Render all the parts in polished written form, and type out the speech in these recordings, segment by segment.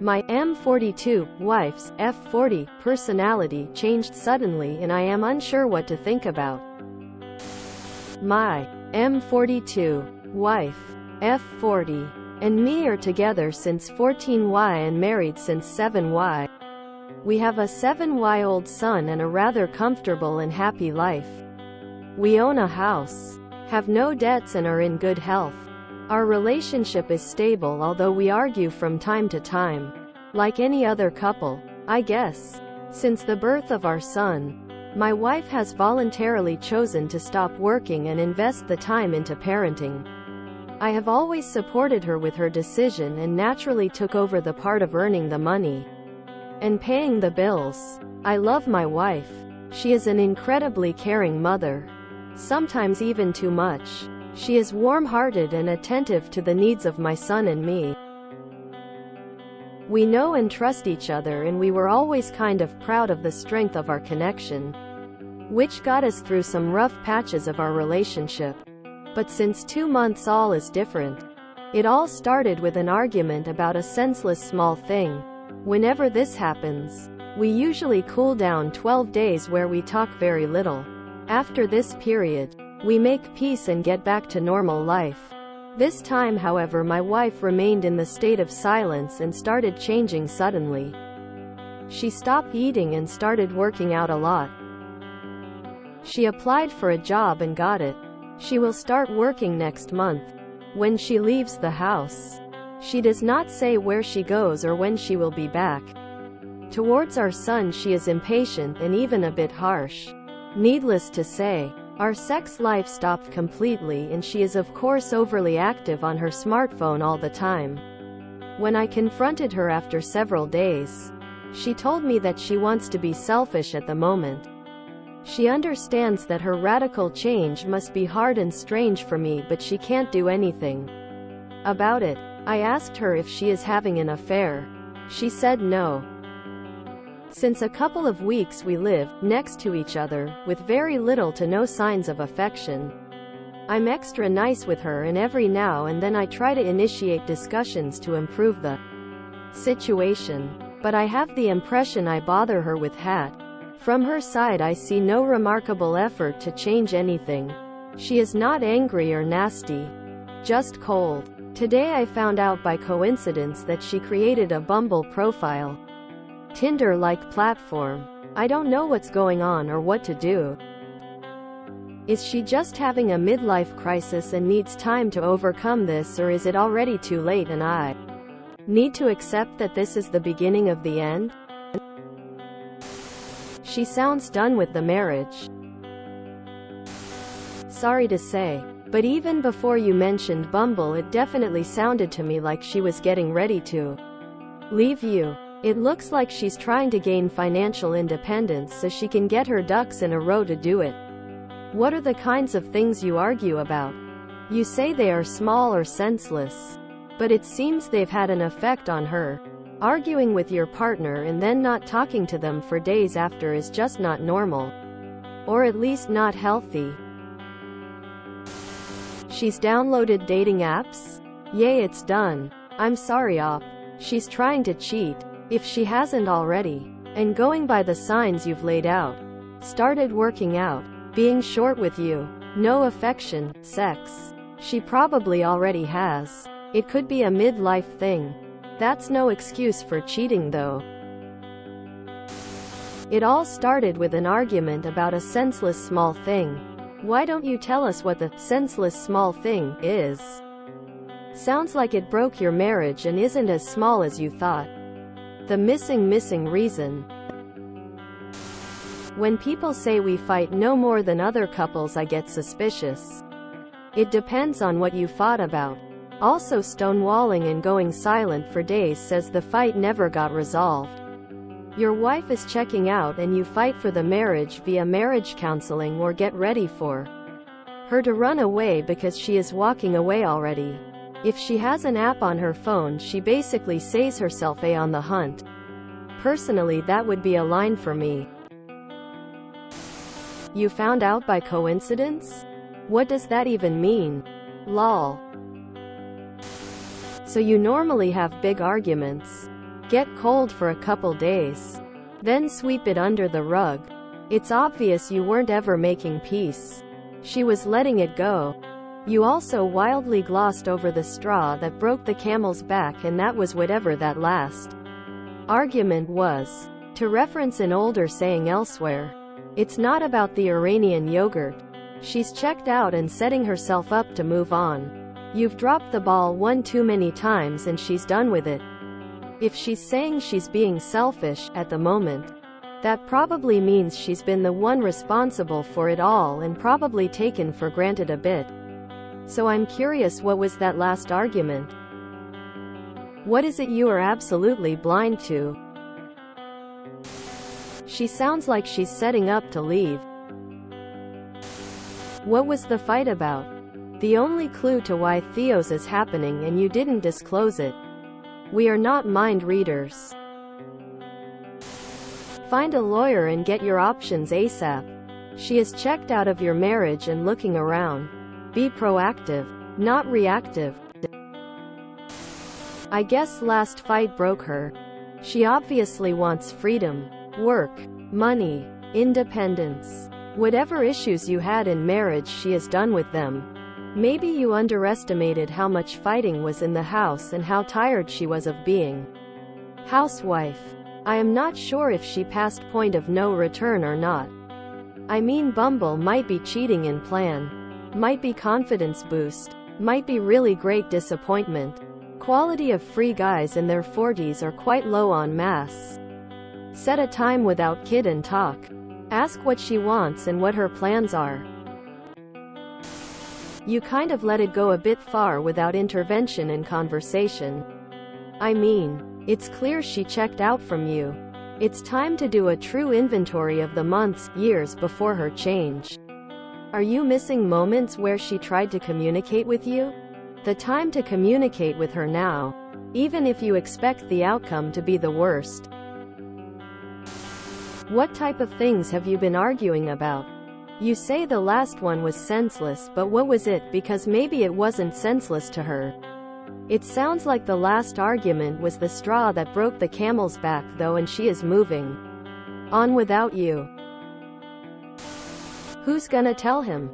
My M42 wife's F40 personality changed suddenly and I am unsure what to think about. My M42 wife, F40, and me are together since 14Y and married since 7Y. We have a 7Y-old son and a rather comfortable and happy life. We own a house, have no debts and are in good health. Our relationship is stable although we argue from time to time. Like any other couple, I guess. Since the birth of our son, my wife has voluntarily chosen to stop working and invest the time into parenting. I have always supported her with her decision and naturally took over the part of earning the money and paying the bills. I love my wife. She is an incredibly caring mother. Sometimes even too much. She is warm-hearted and attentive to the needs of my son and me. We know and trust each other and we were always kind of proud of the strength of our connection, which got us through some rough patches of our relationship. But since 2 months all is different. It all started with an argument about a senseless small thing. Whenever this happens, we usually cool down 12 days where we talk very little. After this period, we make peace and get back to normal life. This time however my wife remained in the state of silence and started changing suddenly. She stopped eating and started working out a lot. She applied for a job and got it. She will start working next month. When she leaves the house, she does not say where she goes or when she will be back. Towards our son she is impatient and even a bit harsh. Needless to say, our sex life stopped completely and she is of course overly active on her smartphone all the time. When I confronted her after several days, she told me that she wants to be selfish at the moment. She understands that her radical change must be hard and strange for me but she can't do anything about it. I asked her if she is having an affair. She said no. Since a couple of weeks we live next to each other, with very little to no signs of affection. I'm extra nice with her and every now and then I try to initiate discussions to improve the situation. But I have the impression I bother her with hat. From her side I see no remarkable effort to change anything. She is not angry or nasty. Just cold. Today I found out by coincidence that she created a Bumble profile. Tinder-like platform. I don't know what's going on or what to do. Is she just having a midlife crisis and needs time to overcome this, or is it already too late and I need to accept that this is the beginning of the end? She sounds done with the marriage. Sorry to say, but even before you mentioned Bumble it definitely sounded to me like she was getting ready to leave you. It looks like she's trying to gain financial independence so she can get her ducks in a row to do it. What are the kinds of things you argue about? You say they are small or senseless, but it seems they've had an effect on her. Arguing with your partner and then not talking to them for days after is just not normal. Or at least not healthy. She's downloaded dating apps? Yay, it's done. I'm sorry, op. She's trying to cheat. If she hasn't already. And going by the signs you've laid out. Started working out. Being short with you. No affection, sex. She probably already has. It could be a midlife thing. That's no excuse for cheating though. It all started with an argument about a senseless small thing. Why don't you tell us what the senseless small thing is? Sounds like it broke your marriage and isn't as small as you thought. The missing reason. When people say we fight no more than other couples I get suspicious. It depends on what you fought about. Also stonewalling and going silent for days says the fight never got resolved. Your wife is checking out and you fight for the marriage via marriage counseling or get ready for her to run away because she is walking away already. If she has an app on her phone she basically says herself on the hunt. Personally that would be a line for me. You found out by coincidence? What does that even mean? Lol. So you normally have big arguments. Get cold for a couple days. Then sweep it under the rug. It's obvious you weren't ever making peace. She was letting it go. You also wildly glossed over the straw that broke the camel's back, and that was whatever that last argument was. To reference an older saying elsewhere, it's not about the Iranian yogurt. She's checked out and setting herself up to move on. You've dropped the ball one too many times and she's done with it. If she's saying she's being selfish at the moment, that probably means she's been the one responsible for it all and probably taken for granted a bit. So I'm curious, what was that last argument? What is it you are absolutely blind to? She sounds like she's setting up to leave. What was the fight about? The only clue to why Theo's is happening and you didn't disclose it. We are not mind readers. Find a lawyer and get your options ASAP. She is checked out of your marriage and looking around. Be proactive, not reactive. I guess last fight broke her. She obviously wants freedom, work, money, independence. Whatever issues you had in marriage, she is done with them. Maybe you underestimated how much fighting was in the house and how tired she was of being housewife. I am not sure if she passed point of no return or not. I mean, Bumble might be cheating in plan, might be confidence boost, might be really great disappointment. Quality of free guys in their 40s are quite low on mass. Set a time without kid and talk. Ask what she wants and what her plans are. You kind of let it go a bit far without intervention and conversation. I mean, it's clear she checked out from you. It's time to do a true inventory of the months, years before her change. Are you missing moments where she tried to communicate with you? The time to communicate with her now, even if you expect the outcome to be the worst. What type of things have you been arguing about? You say the last one was senseless, but what was it? Because maybe it wasn't senseless to her. It sounds like the last argument was the straw that broke the camel's back though, and she is moving on without you. Who's gonna tell him?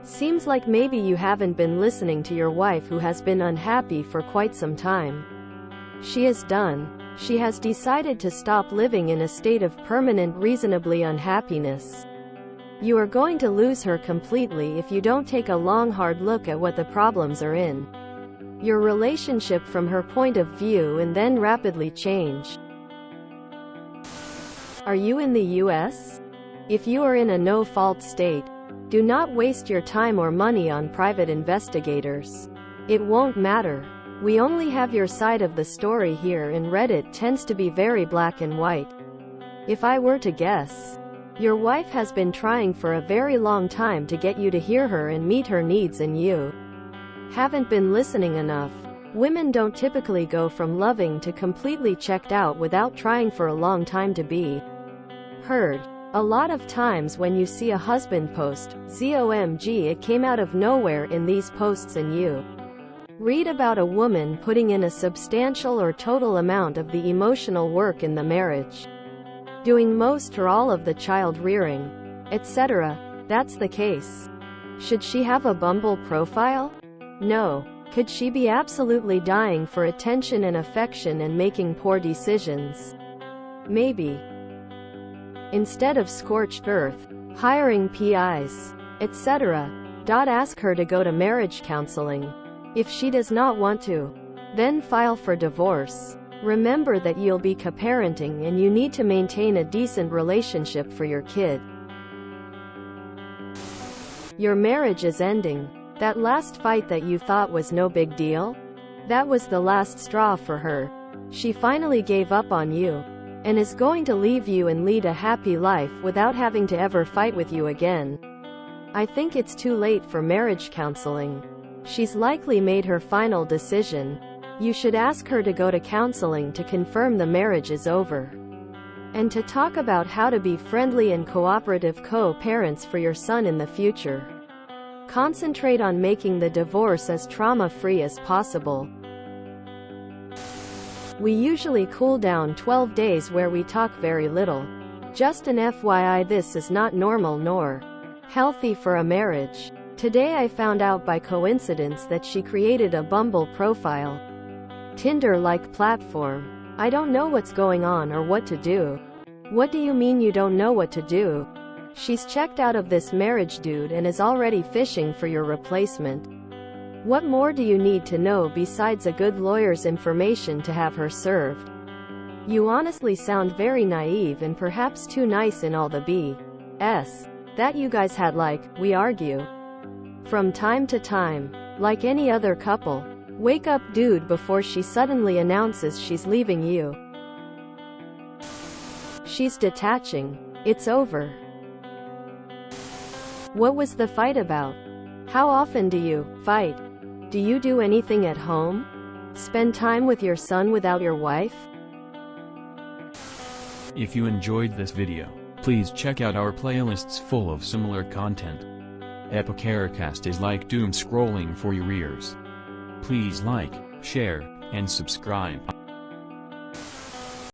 Seems like maybe you haven't been listening to your wife, who has been unhappy for quite some time. She is done. She has decided to stop living in a state of permanent, reasonably unhappiness. You are going to lose her completely if you don't take a long, hard look at what the problems are in your relationship from her point of view and then rapidly change. Are you in the US? If you are in a no-fault state, do not waste your time or money on private investigators. It won't matter. We only have your side of the story here, and Reddit tends to be very black and white. If I were to guess, your wife has been trying for a very long time to get you to hear her and meet her needs, and you haven't been listening enough. Women don't typically go from loving to completely checked out without trying for a long time to be heard. A lot of times when you see a husband post, "ZOMG, it came out of nowhere" in these posts, and you read about a woman putting in a substantial or total amount of the emotional work in the marriage, doing most or all of the child rearing, etc. That's the case. Should she have a Bumble profile? No. Could she be absolutely dying for attention and affection and making poor decisions? Maybe. Instead of scorched earth, hiring PIs, etc., ask her to go to marriage counseling. If she does not want to, then file for divorce. Remember that you'll be co-parenting and you need to maintain a decent relationship for your kid. Your marriage is ending. That last fight that you thought was no big deal? That was the last straw for her. She finally gave up on you, and is going to leave you and lead a happy life without having to ever fight with you again. I think it's too late for marriage counseling. She's likely made her final decision. You should ask her to go to counseling to confirm the marriage is over, and to talk about how to be friendly and cooperative co-parents for your son in the future. Concentrate on making the divorce as trauma-free as possible. We usually cool down 12 days where we talk very little. Just an FYI, this is not normal nor healthy for a marriage. Today I found out by coincidence that she created a Bumble profile. Tinder-like platform. I don't know what's going on or what to do. What do you mean you don't know what to do? She's checked out of this marriage dude and is already fishing for your replacement. What more do you need to know besides a good lawyer's information to have her served? You honestly sound very naive and perhaps too nice in all the BS that you guys had. Like, we argue from time to time, like any other couple. Wake up, dude, before she suddenly announces she's leaving you. She's detaching. It's over. What was the fight about? How often do you fight? Do you do anything at home? Spend time with your son without your wife? If you enjoyed this video, please check out our playlists full of similar content. Epicaricast is like doom scrolling for your ears. Please like, share, and subscribe.